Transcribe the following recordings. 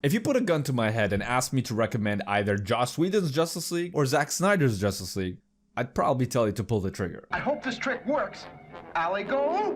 If you put a gun to my head and asked me to recommend either Joss Whedon's Justice League or Zack Snyder's Justice League, I'd probably tell you to pull the trigger. I hope this trick works. Alley go.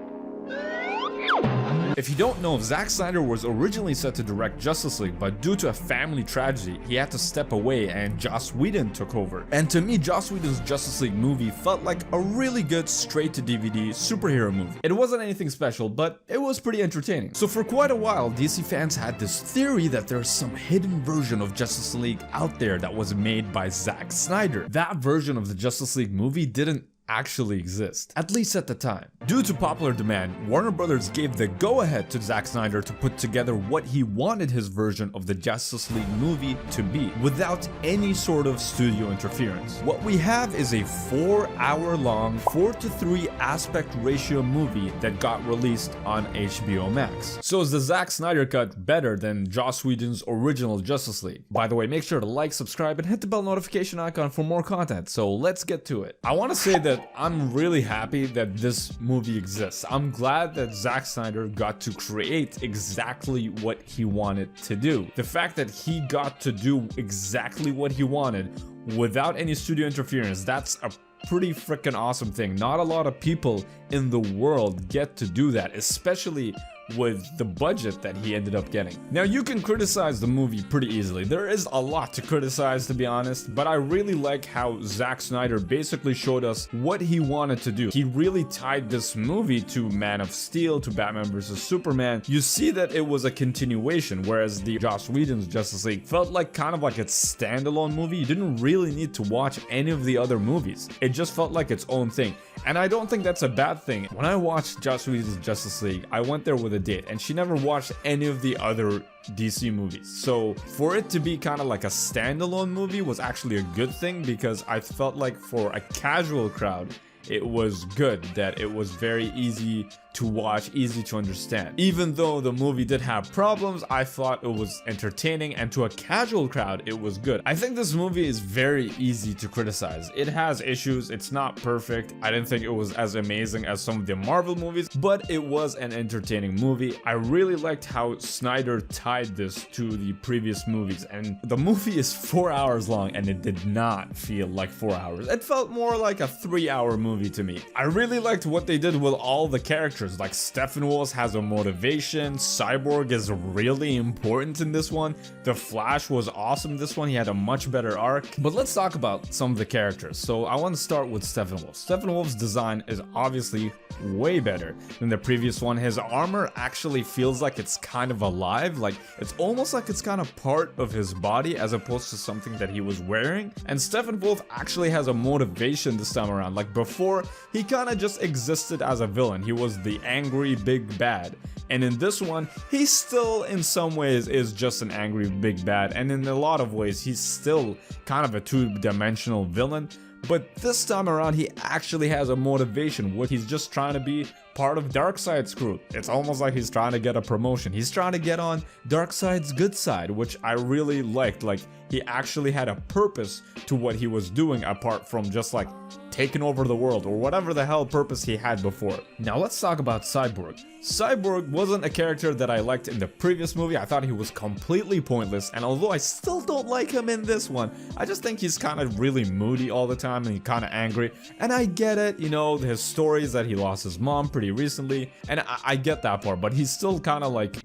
If you don't know, Zack Snyder was originally set to direct Justice League, but due to a family tragedy, he had to step away and Joss Whedon took over. And to me, Joss Whedon's Justice League movie felt like a really good straight-to-DVD superhero movie. It wasn't anything special, but it was pretty entertaining. So for quite a while, DC fans had this theory that there's some hidden version of Justice League out there that was made by Zack Snyder. That version of the Justice League movie didn't actually exist, at least at the time. Due to popular demand, Warner Brothers gave the go-ahead to Zack Snyder to put together what he wanted his version of the Justice League movie to be, without any sort of studio interference. What we have is a 4-hour-long, 4:3 aspect ratio movie that got released on HBO Max. So is the Zack Snyder Cut better than Joss Whedon's original Justice League? By the way, make sure to like, subscribe, and hit the bell notification icon for more content, so let's get to it. I want to say that I'm really happy that this movie exists. I'm glad that Zack Snyder got to create exactly what he wanted to do. The fact that he got to do exactly what he wanted without any studio interference, that's a pretty freaking awesome thing. Not a lot of people in the world get to do that, especially with the budget that he ended up getting. Now, you can criticize the movie pretty easily. There is a lot to criticize, to be honest, but I really like how Zack Snyder basically showed us what he wanted to do. He really tied this movie to Man of Steel, to Batman vs Superman. You see that it was a continuation, whereas the Joss Whedon's Justice League felt like kind of like its standalone movie. You didn't really need to watch any of the other movies. It just felt like its own thing. And I don't think that's a bad thing. When I watched Joss Whedon's Justice League, I went there with a date, and she never watched any of the other DC movies. So for it to be kind of like a standalone movie was actually a good thing, because I felt like for a casual crowd, it was good, that it was very easy to watch, easy to understand. Even though the movie did have problems, I thought it was entertaining, and to a casual crowd, it was good. I think this movie is very easy to criticize. It has issues, it's not perfect. I didn't think it was as amazing as some of the Marvel movies, but it was an entertaining movie. I really liked how Snyder tied this to the previous movies, and the movie is 4 hours long, and it did not feel like 4 hours. It felt more like a 3-hour movie to me. I really liked what they did with all the characters. Like Steppenwolf has a motivation, Cyborg is really important in this one, the Flash was awesome in this one, he had a much better arc. But let's talk about some of the characters. So I want to start with Steppenwolf. Steppenwolf's design is obviously way better than the previous one. His armor actually feels like it's kind of alive, like it's almost like it's kind of part of his body as opposed to something that he was wearing. And Steppenwolf actually has a motivation this time around. Like before, he kind of just existed as a villain. He was the angry big bad, and in this one he still in some ways is just an angry big bad, and in a lot of ways he's still kind of a two-dimensional villain. But this time around, he actually has a motivation. What he's just trying to be part of Darkseid's crew. It's almost like he's trying to get a promotion. He's trying to get on Darkseid's good side, which I really liked. Like, he actually had a purpose to what he was doing apart from just like taking over the world or whatever the hell purpose he had before. Now let's talk about Cyborg. Cyborg wasn't a character that I liked in the previous movie. I thought he was completely pointless, and although I still don't like him in this one, I just think he's kind of really moody all the time and he's kind of angry. And I get it, you know, his story is that he lost his mom pretty recently, and I get that part, but he's still kind of like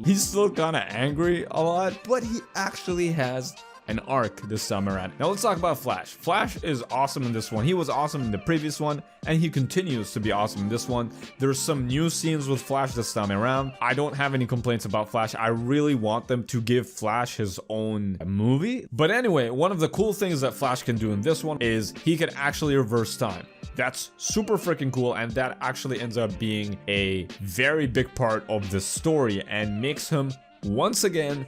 he's still kind of angry a lot, but he actually has an arc this time around. Now let's talk about Flash. Flash is awesome in this one. He was awesome in the previous one, and he continues to be awesome in this one. There's some new scenes with Flash this time around. I don't have any complaints about Flash. I really want them to give Flash his own movie. But anyway, one of the cool things that Flash can do in this one is he can actually reverse time. That's super freaking cool, and that actually ends up being a very big part of the story and makes him once again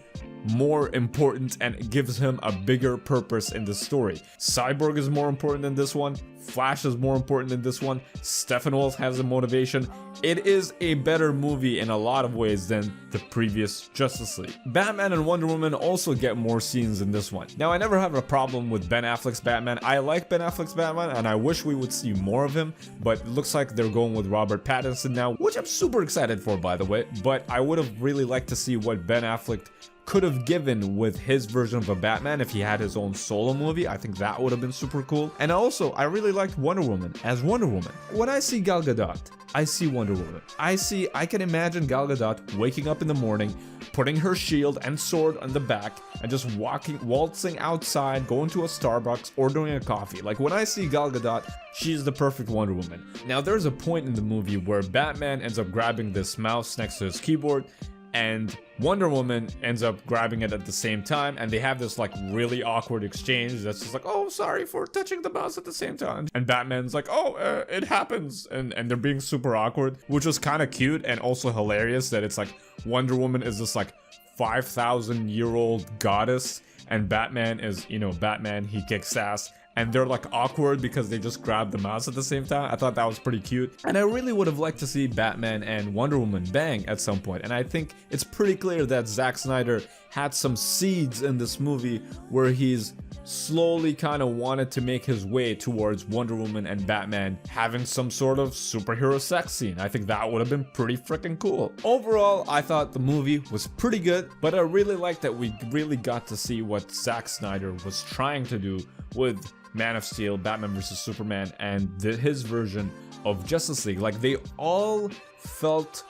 more important and gives him a bigger purpose in the story. Cyborg is more important in this one. Flash is more important in this one. Steppenwolf has a motivation. It is a better movie in a lot of ways than the previous Justice League. Batman and Wonder Woman also get more scenes in this one. Now, I never have a problem with Ben Affleck's Batman. I like Ben Affleck's Batman, and I wish we would see more of him, but it looks like they're going with Robert Pattinson now, which I'm super excited for, by the way. But I would have really liked to see what Ben Affleck could have given with his version of a Batman if he had his own solo movie. I think that would have been super cool. And also, I really liked Wonder Woman as Wonder Woman. When I see Gal Gadot, I see Wonder Woman. I can imagine Gal Gadot waking up in the morning, putting her shield and sword on the back, and just waltzing outside, going to a Starbucks, ordering a coffee. Like, when I see Gal Gadot, she's the perfect Wonder Woman. Now, there's a point in the movie where Batman ends up grabbing this mouse next to his keyboard, and Wonder Woman ends up grabbing it at the same time, and they have this like really awkward exchange that's just like, oh, sorry for touching the mouse at the same time. And Batman's like, oh, it happens. And they're being super awkward, which was kind of cute and also hilarious that it's like Wonder Woman is this like 5,000-year-old goddess, and Batman is, you know, Batman, he kicks ass. And they're like awkward because they just grabbed the mouse at the same time. I thought that was pretty cute. And I really would have liked to see Batman and Wonder Woman bang at some point. And I think it's pretty clear that Zack Snyder had some seeds in this movie where he's slowly kind of wanted to make his way towards Wonder Woman and Batman having some sort of superhero sex scene. I think that would have been pretty freaking cool. Overall, I thought the movie was pretty good, but I really liked that we really got to see what Zack Snyder was trying to do with Man of Steel, Batman vs Superman, and his version of Justice League. Like, they all felt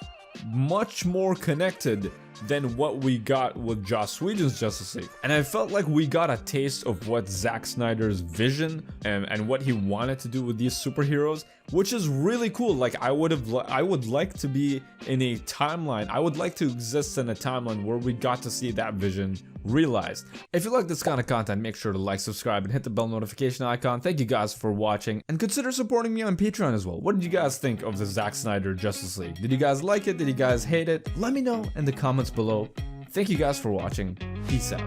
much more connected than what we got with Joss Whedon's Justice League. And I felt like we got a taste of what Zack Snyder's vision and what he wanted to do with these superheroes, which is really cool. Like, I would like to be in a timeline. I would like to exist in a timeline where we got to see that vision realized. If you like this kind of content, make sure to like, subscribe, and hit the bell notification icon. Thank you guys for watching, and consider supporting me on Patreon as well. What did you guys think of the Zack Snyder Justice League? Did you guys like it? Did you guys hate it? Let me know in the comments below. Thank you guys for watching. Peace out.